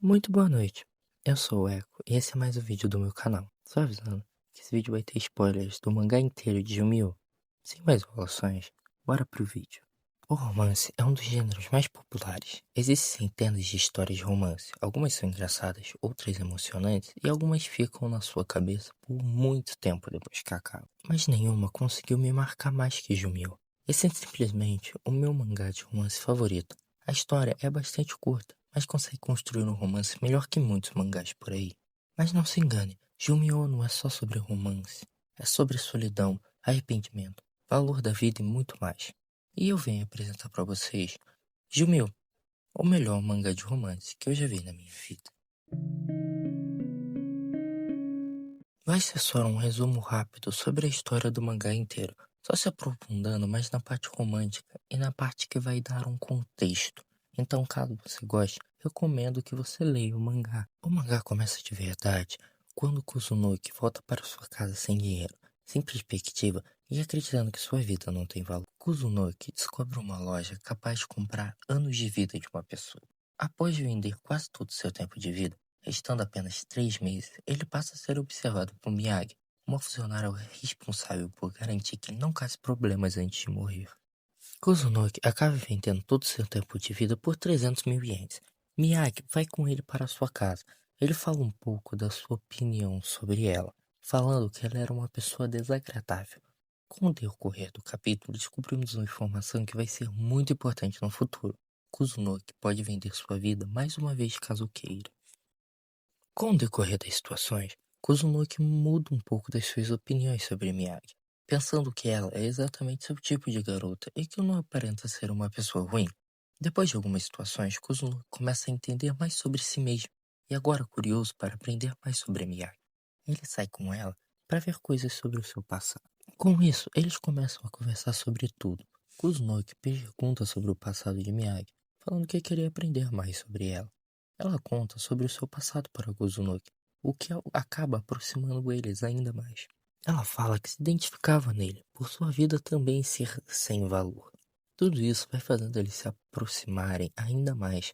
Muito boa noite. Eu sou o Echo e esse é mais um vídeo do meu canal. Só avisando que esse vídeo vai ter spoilers do mangá inteiro de Yu-Gi-Oh! Sem mais enrolações, bora pro vídeo. O romance é um dos gêneros mais populares. Existem centenas de histórias de romance. Algumas são engraçadas, outras emocionantes e algumas ficam na sua cabeça por muito tempo depois que acabam. Mas nenhuma conseguiu me marcar mais que Yu-Gi-Oh! Esse é simplesmente o meu mangá de romance favorito. A história é bastante curta, mas consegue construir um romance melhor que muitos mangás por aí. Mas não se engane, Yu-Gi-Oh! Não é só sobre romance. É sobre solidão, arrependimento, valor da vida e muito mais. E eu venho apresentar pra vocês Yu-Gi-Oh! O melhor mangá de romance que eu já vi na minha vida. Vai ser só um resumo rápido sobre a história do mangá inteiro, só se aprofundando mais na parte romântica e na parte que vai dar um contexto. Então, caso você goste, recomendo que você leia o mangá. O mangá começa de verdade quando Kusunoki volta para sua casa sem dinheiro, sem perspectiva e acreditando que sua vida não tem valor. Kusunoki descobre uma loja capaz de comprar anos de vida de uma pessoa. Após vender quase todo o seu tempo de vida, restando apenas 3 meses, ele passa a ser observado por Miyagi, uma funcionária responsável por garantir que ele não cause problemas antes de morrer. Kuzunoki acaba vendendo todo o seu tempo de vida por 300 mil ienes. Miyagi vai com ele para sua casa. Ele fala um pouco da sua opinião sobre ela, falando que ela era uma pessoa desagradável. Com o decorrer do capítulo, descobrimos uma informação que vai ser muito importante no futuro. Kuzunoki pode vender sua vida mais uma vez caso queira. Com o decorrer das situações, Kuzunoki muda um pouco das suas opiniões sobre Miyagi, pensando que ela é exatamente seu tipo de garota e que não aparenta ser uma pessoa ruim. Depois de algumas situações, Kuzunoki começa a entender mais sobre si mesmo e agora curioso para aprender mais sobre Miyagi. Ele sai com ela para ver coisas sobre o seu passado. Com isso, eles começam a conversar sobre tudo. Kuzunoki pergunta sobre o passado de Miyagi, falando que queria aprender mais sobre ela. Ela conta sobre o seu passado para Kuzunoki, o que acaba aproximando eles ainda mais. Ela fala que se identificava nele, por sua vida também ser sem valor. Tudo isso vai fazendo eles se aproximarem ainda mais,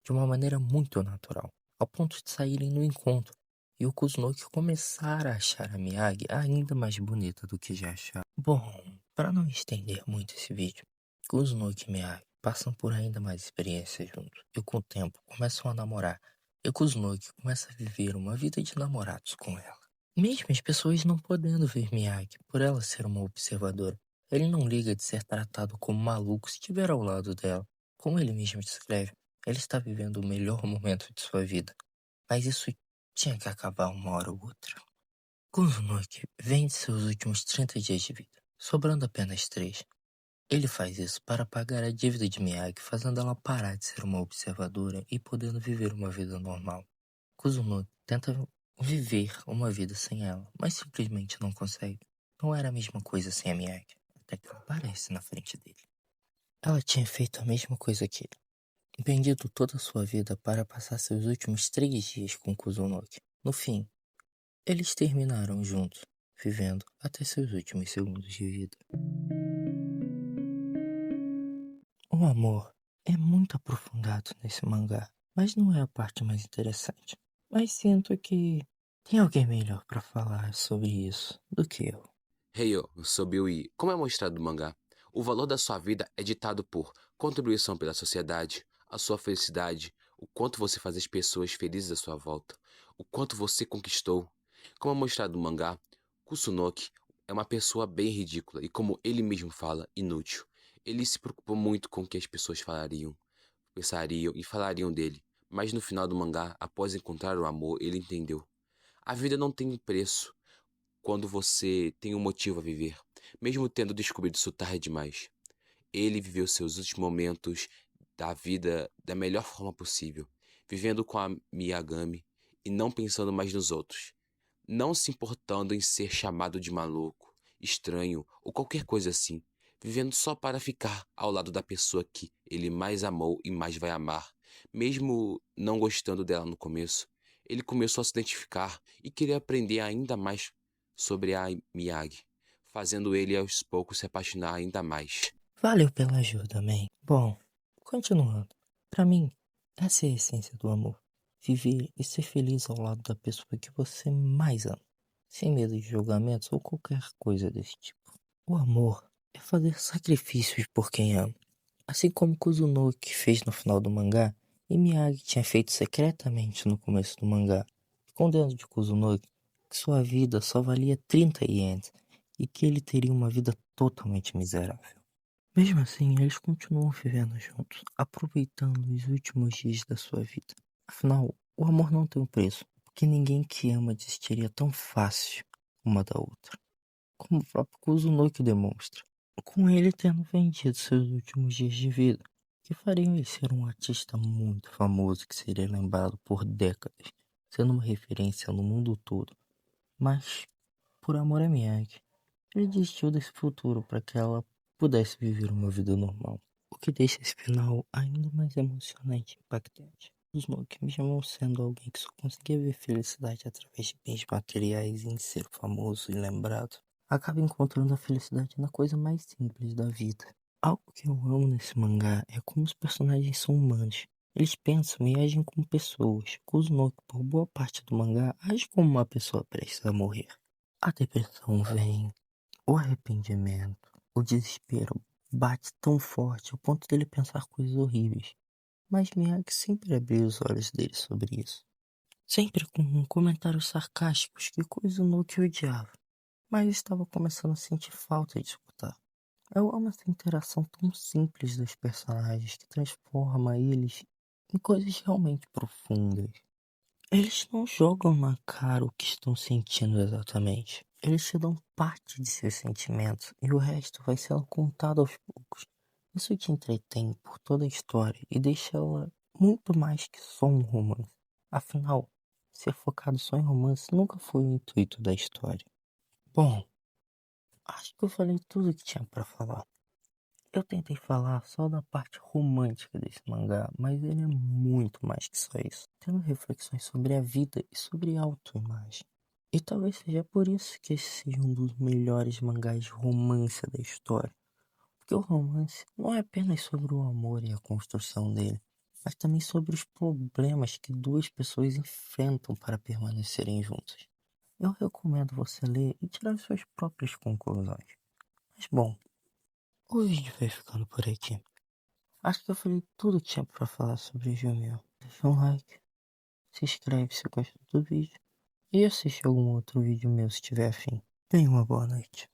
de uma maneira muito natural, ao ponto de saírem no encontro, e o Kuzunoki começar a achar a Miyagi ainda mais bonita do que já achava. Bom, para não estender muito esse vídeo, Kuzunoki e Miyagi passam por ainda mais experiências juntos, e com o tempo começam a namorar, e Kuzunoki começa a viver uma vida de namorados com ela. Mesmo as pessoas não podendo ver Miyagi, por ela ser uma observadora, ele não liga de ser tratado como maluco se estiver ao lado dela. Como ele mesmo descreve, ele está vivendo o melhor momento de sua vida, mas isso tinha que acabar uma hora ou outra. Kuzunoki vende seus últimos 30 dias de vida, sobrando apenas 3. Ele faz isso para pagar a dívida de Miyagi, fazendo ela parar de ser uma observadora e podendo viver uma vida normal. Kuzunoki tenta viver uma vida sem ela, mas simplesmente não consegue. Não era a mesma coisa sem a Miyagi, até que ela aparece na frente dele. Ela tinha feito a mesma coisa que ele, vendido toda a sua vida para passar seus últimos 3 dias com Kuzunoki. No fim, eles terminaram juntos, vivendo até seus últimos segundos de vida. O amor é muito aprofundado nesse mangá, mas não é a parte mais interessante. Mas sinto que tem alguém melhor para falar sobre isso do que eu. Heyo, eu sou Bill e, como é mostrado no mangá, o valor da sua vida é ditado por contribuição pela sociedade, a sua felicidade, o quanto você faz as pessoas felizes à sua volta, o quanto você conquistou. Como é mostrado no mangá, Kusunoki é uma pessoa bem ridícula e, como ele mesmo fala, inútil. Ele se preocupou muito com o que as pessoas falariam, pensariam e falariam dele, mas no final do mangá, após encontrar o amor, ele entendeu. A vida não tem preço quando você tem um motivo a viver, mesmo tendo descobrido isso tarde demais. Ele viveu seus últimos momentos da vida da melhor forma possível, vivendo com a Miyagami e não pensando mais nos outros, não se importando em ser chamado de maluco, estranho ou qualquer coisa assim, vivendo só para ficar ao lado da pessoa que ele mais amou e mais vai amar. Mesmo não gostando dela no começo, ele começou a se identificar e querer aprender ainda mais sobre a Miyagi, fazendo ele aos poucos se apaixonar ainda mais. Valeu pela ajuda, man. Bom, continuando. Pra mim, essa é a essência do amor. viver e ser feliz ao lado da pessoa que você mais ama, sem medo de julgamentos ou qualquer coisa desse tipo. O amor é fazer sacrifícios por quem ama, assim como Kuzunoki fez no final do mangá e Miyagi tinha feito secretamente no começo do mangá, escondendo de Kuzunoki que sua vida só valia 30 ienes e que ele teria uma vida totalmente miserável. Mesmo assim, eles continuam vivendo juntos, aproveitando os últimos dias da sua vida. Afinal, o amor não tem um preço, porque ninguém que ama desistiria tão fácil uma da outra, como o próprio Kuzunoki demonstra, com ele tendo vendido seus últimos dias de vida, que fariam ele ser um artista muito famoso que seria lembrado por décadas, sendo uma referência no mundo todo. Mas, por amor a Miyagi, ele desistiu desse futuro para que ela pudesse viver uma vida normal, o que deixa esse final ainda mais emocionante e impactante. Os Smoke, mesmo sendo alguém que só conseguia ver felicidade através de bens materiais e em ser famoso e lembrado, acaba encontrando a felicidade na coisa mais simples da vida. Algo que eu amo nesse mangá é como os personagens são humanos. Eles pensam e agem como pessoas. Kuzunoki, por boa parte do mangá, age como uma pessoa prestes a morrer. A depressão vem, o arrependimento, o desespero bate tão forte ao ponto dele pensar coisas horríveis. Mas Miyagi sempre abriu os olhos dele sobre isso. Sempre com comentários sarcásticos que Kuzunoki odiava, mas estava começando a sentir falta de escutar. Eu amo essa interação tão simples dos personagens que transforma eles em coisas realmente profundas. Eles não jogam na cara o que estão sentindo exatamente. Eles te dão parte de seus sentimentos e o resto vai sendo contado aos poucos. Isso te entretém por toda a história e deixa ela muito mais que só um romance. Afinal, ser focado só em romance nunca foi o intuito da história. Bom, acho que eu falei tudo que tinha pra falar. Eu tentei falar só da parte romântica desse mangá, mas ele é muito mais que só isso, tendo reflexões sobre a vida e sobre autoimagem. E talvez seja por isso que esse seja um dos melhores mangás de romance da história. Porque o romance não é apenas sobre o amor e a construção dele, mas também sobre os problemas que duas pessoas enfrentam para permanecerem juntas. Eu recomendo você ler e tirar suas próprias conclusões. Mas bom, o vídeo vai ficando por aqui. Acho que eu falei tudo que tinha pra falar sobre Jumel. Deixa um like, se inscreve se gostou do vídeo e assiste algum outro vídeo meu se tiver afim. Tenha uma boa noite.